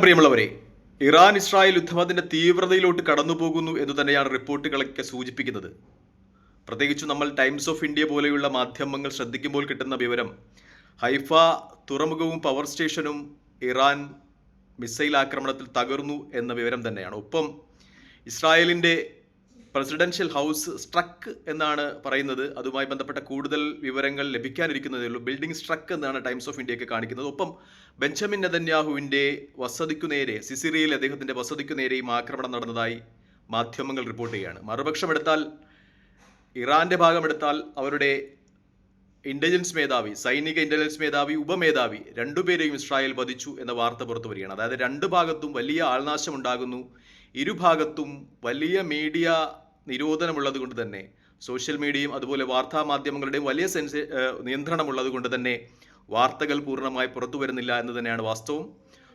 പ്രിയമുള്ളവരെ, Iran Israel യുദ്ധം അതിൻ്റെ തീവ്രതയിലോട്ട് കടന്നു പോകുന്നു എന്ന് തന്നെയാണ് റിപ്പോർട്ടുകളൊക്കെ സൂചിപ്പിക്കുന്നത്. പ്രത്യേകിച്ച് നമ്മൾ ടൈംസ് ഓഫ് ഇന്ത്യ പോലെയുള്ള മാധ്യമങ്ങൾ ശ്രദ്ധിക്കുമ്പോൾ കിട്ടുന്ന വിവരം, ഹൈഫ തുറമുഖവും പവർ സ്റ്റേഷനും ഇറാൻ മിസൈൽ ആക്രമണത്തിൽ തകർന്നു എന്ന വിവരം തന്നെയാണ്. ഒപ്പം ഇസ്രായേലിൻ്റെ പ്രസിഡൻഷ്യൽ ഹൗസ് സ്ട്രക്ക് എന്നാണ് പറയുന്നത്. അതുമായി ബന്ധപ്പെട്ട കൂടുതൽ വിവരങ്ങൾ ലഭിക്കാനിരിക്കുന്നതേ ഉള്ളൂ. ബിൽഡിംഗ് സ്ട്രക്ക് എന്നാണ് ടൈംസ് ഓഫ് ഇന്ത്യയൊക്കെ കാണിക്കുന്നത്. ഒപ്പം ബെഞ്ചമിൻ നെതന്യാഹുവിൻ്റെ വസതിക്കു നേരെ, സിസിറിയയിൽ അദ്ദേഹത്തിൻ്റെ വസതിക്കു നേരെയും ആക്രമണം നടന്നതായി മാധ്യമങ്ങൾ റിപ്പോർട്ട് ചെയ്യുകയാണ്. മറുപക്ഷം എടുത്താൽ, ഇറാന്റെ ഭാഗമെടുത്താൽ അവരുടെ ഇന്റലിജൻസ് മേധാവി, സൈനിക ഇന്റലിജൻസ് മേധാവി, ഉപമേധാവി രണ്ടുപേരെയും ഇസ്രായേൽ വധിച്ചു എന്ന വാർത്ത പുറത്തു വരികയാണ്. അതായത് രണ്ടു ഭാഗത്തും വലിയ ആൾനാശം ഉണ്ടാകുന്നു. ഇരുഭാഗത്തും വലിയ മീഡിയ നിരോധനമുള്ളത് കൊണ്ട് തന്നെ, സോഷ്യൽ മീഡിയയും അതുപോലെ വാർത്താ മാധ്യമങ്ങളുടെയും വലിയ നിയന്ത്രണമുള്ളത് കൊണ്ട് തന്നെ വാർത്തകൾ പൂർണ്ണമായി പുറത്തു വരുന്നില്ല എന്ന് തന്നെയാണ് വാസ്തവം.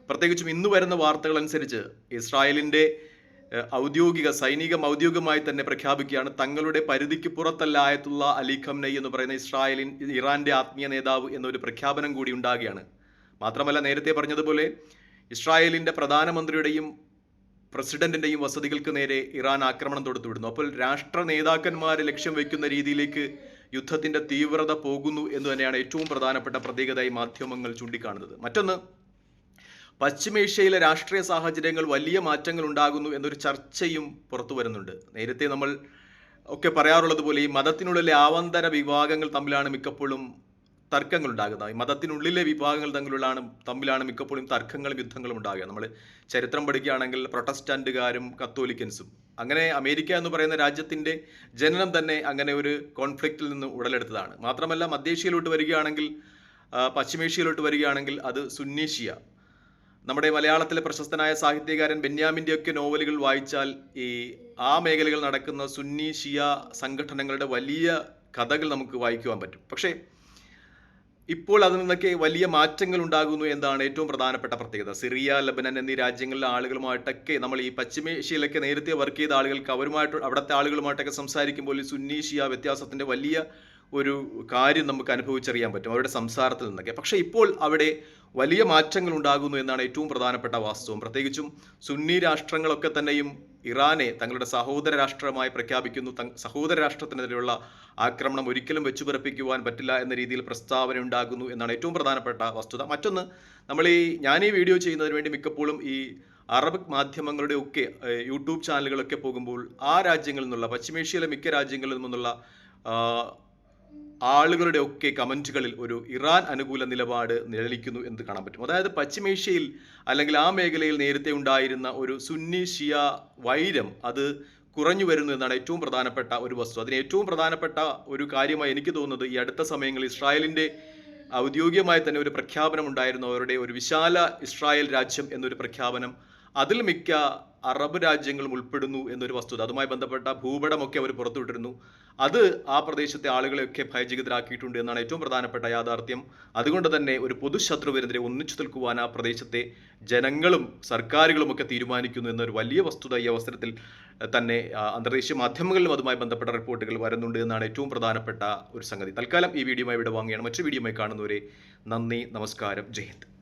പ്രത്യേകിച്ചും ഇന്ന് വരുന്ന വാർത്തകൾ അനുസരിച്ച് ഇസ്രായേലിൻ്റെ ഔദ്യോഗികമായി തന്നെ പ്രഖ്യാപിക്കുകയാണ്, തങ്ങളുടെ പരിധിക്ക് പുറത്തല്ല ആയത്തുള്ള അലി ഖംനൈ എന്ന് പറയുന്ന ഇറാന്റെ ആത്മീയ നേതാവ് എന്നൊരു പ്രഖ്യാപനം കൂടി ഉണ്ടാകുകയാണ്. മാത്രമല്ല, നേരത്തെ പറഞ്ഞതുപോലെ ഇസ്രായേലിൻ്റെ പ്രധാനമന്ത്രിയുടെയും പ്രസിഡന്റിന്റെയും വസതികൾക്ക് നേരെ ഇറാൻ ആക്രമണം തൊടുത്തുവിടുന്നു. അപ്പോൾ രാഷ്ട്ര നേതാക്കന്മാരെ ലക്ഷ്യം വയ്ക്കുന്ന രീതിയിലേക്ക് യുദ്ധത്തിന്റെ തീവ്രത പോകുന്നു എന്ന് തന്നെയാണ് ഏറ്റവും പ്രധാനപ്പെട്ട പ്രത്യേകതയായി മാധ്യമങ്ങൾ ചൂണ്ടിക്കാണുന്നത്. മറ്റൊന്ന്, പശ്ചിമേഷ്യയിലെ രാഷ്ട്രീയ സാഹചര്യങ്ങൾ വലിയ മാറ്റങ്ങൾ ഉണ്ടാകുന്നു എന്നൊരു ചർച്ചയും പുറത്തു വരുന്നുണ്ട്. നേരത്തെ നമ്മൾ ഒക്കെ പറയാറുള്ളത് പോലെ ഈ മതത്തിനുള്ളിലെ ആവന്തര വിഭാഗങ്ങൾ തമ്മിലാണ് മിക്കപ്പോഴും തർക്കങ്ങൾ ഉണ്ടാകുന്നത്. ഈ മതത്തിനുള്ളിലെ വിഭാഗങ്ങൾ തമ്മിലാണ് മിക്കപ്പോഴും തർക്കങ്ങളും യുദ്ധങ്ങളും ഉണ്ടാകുക. നമ്മൾ ചരിത്രം പഠിക്കുകയാണെങ്കിൽ പ്രൊട്ടസ്റ്റന്റുകാരും കത്തോലിക്കൻസും, അങ്ങനെ അമേരിക്ക എന്ന് പറയുന്ന രാജ്യത്തിൻ്റെ ജനനം തന്നെ അങ്ങനെ ഒരു കോൺഫ്ലിക്റ്റിൽ നിന്ന് ഉടലെടുത്തതാണ്. മാത്രമല്ല, മധ്യേഷ്യയിലോട്ട് വരികയാണെങ്കിൽ, പശ്ചിമേഷ്യയിലോട്ട് വരികയാണെങ്കിൽ അത് സുന്നി ഷിയ. നമ്മുടെ മലയാളത്തിലെ പ്രശസ്തനായ സാഹിത്യകാരൻ ബെന്യാമിൻ്റെയൊക്കെ നോവലുകൾ വായിച്ചാൽ ആ മേഖലകൾ നടക്കുന്ന സുന്നി ഷിയ സംഘടനകളുടെ വലിയ കഥകൾ നമുക്ക് വായിക്കുവാൻ പറ്റും. പക്ഷേ ഇപ്പോൾ അതിൽ നിന്നൊക്കെ വലിയ മാറ്റങ്ങൾ ഉണ്ടാകുന്നു എന്നാണ് ഏറ്റവും പ്രധാനപ്പെട്ട പ്രത്യേകത. സിറിയ, ലബനൻ എന്നീ രാജ്യങ്ങളിലെ ആളുകളുമായിട്ടൊക്കെ, നമ്മൾ ഈ പശ്ചിമേഷ്യയിലൊക്കെ നേരത്തെ വർക്ക് ചെയ്ത ആളുകൾക്ക് അവിടുത്തെ ആളുകളുമായിട്ടൊക്കെ സംസാരിക്കുമ്പോൾ ഈ സുന്നി ഷിയ വ്യത്യാസത്തിൻ്റെ വലിയ ഒരു കാര്യം നമുക്ക് അനുഭവിച്ചറിയാൻ പറ്റും അവരുടെ സംസാരത്തിൽ നിന്നൊക്കെ. പക്ഷേ ഇപ്പോൾ അവിടെ വലിയ മാറ്റങ്ങൾ ഉണ്ടാകുന്നു എന്നാണ് ഏറ്റവും പ്രധാനപ്പെട്ട വാസ്തവം. പ്രത്യേകിച്ചും സുന്നി രാഷ്ട്രങ്ങളൊക്കെ തന്നെയും ഇറാനെ തങ്ങളുടെ സഹോദര രാഷ്ട്രമായി പ്രഖ്യാപിക്കുന്നു. സഹോദര രാഷ്ട്രത്തിനെതിരെയുള്ള ആക്രമണം ഒരിക്കലും വെച്ചുപറപ്പിക്കുവാൻ പറ്റില്ല എന്ന രീതിയിൽ പ്രസ്താവന ഉണ്ടാകുന്നു എന്നാണ് ഏറ്റവും പ്രധാനപ്പെട്ട വസ്തുത. മറ്റൊന്ന്, ഞാൻ ഈ വീഡിയോ ചെയ്യുന്നതിന് വേണ്ടി മിക്കപ്പോഴും ഈ അറബ് മാധ്യമങ്ങളുടെ ഒക്കെ യൂട്യൂബ് ചാനലുകളൊക്കെ പോകുമ്പോൾ ആ രാജ്യങ്ങളിൽ നിന്നുള്ള, പശ്ചിമേഷ്യയിലെ മിക്ക രാജ്യങ്ങളിൽ നിന്നുള്ള ആളുകളുടെ ഒക്കെ കമൻറ്റുകളിൽ ഒരു ഇറാൻ അനുകൂല നിലപാട് നിഴലിക്കുന്നു എന്ന് കാണാൻ പറ്റും. അതായത് പശ്ചിമേഷ്യയിൽ അല്ലെങ്കിൽ ആ മേഖലയിൽ നേരത്തെ ഉണ്ടായിരുന്ന ഒരു സുന്നി ഷിയ വൈരം അത് കുറഞ്ഞു വരുന്നു എന്നാണ് ഏറ്റവും പ്രധാനപ്പെട്ട ഒരു വസ്തു. അതിന് ഏറ്റവും പ്രധാനപ്പെട്ട ഒരു കാര്യമായി എനിക്ക് തോന്നുന്നത്, ഈ അടുത്ത സമയങ്ങളിൽ ഇസ്രായേലിൻ്റെ ഔദ്യോഗികമായി തന്നെ ഒരു പ്രഖ്യാപനം ഉണ്ടായിരുന്നു. അവരുടെ ഒരു വിശാല ഇസ്രായേൽ രാജ്യം എന്നൊരു പ്രഖ്യാപനം, അതിൽ മിക്ക അറബ് രാജ്യങ്ങളും ഉൾപ്പെടുന്നു എന്നൊരു വസ്തുത. അതുമായി ബന്ധപ്പെട്ട ഭൂപടമൊക്കെ അവർ പുറത്തുവിട്ടിരുന്നു. അത് ആ പ്രദേശത്തെ ആളുകളെയൊക്കെ ഭയചകിതരാക്കിയിട്ടുണ്ട് എന്നാണ് ഏറ്റവും പ്രധാനപ്പെട്ട യാഥാർത്ഥ്യം. അതുകൊണ്ട് തന്നെ ഒരു പൊതുശത്രുവിനെതിരെ ഒന്നിച്ചു നിൽക്കുവാൻ ആ പ്രദേശത്തെ ജനങ്ങളും സർക്കാരുകളും ഒക്കെ തീരുമാനിക്കുന്നു എന്നൊരു വലിയ വസ്തുത ഈ അവസരത്തിൽ തന്നെ അന്തർദേശീയ മാധ്യമങ്ങളിലും അതുമായി ബന്ധപ്പെട്ട റിപ്പോർട്ടുകൾ വരുന്നുണ്ട് എന്നാണ് ഏറ്റവും പ്രധാനപ്പെട്ട ഒരു സംഗതി. തൽക്കാലം ഈ വീഡിയോയുമായി ഇവിടെ വാങ്ങുകയാണ്. മറ്റൊരു വീഡിയോയുമായി കാണുന്നവരെ നന്ദി, നമസ്കാരം, ജയ് ഹിന്ദ്.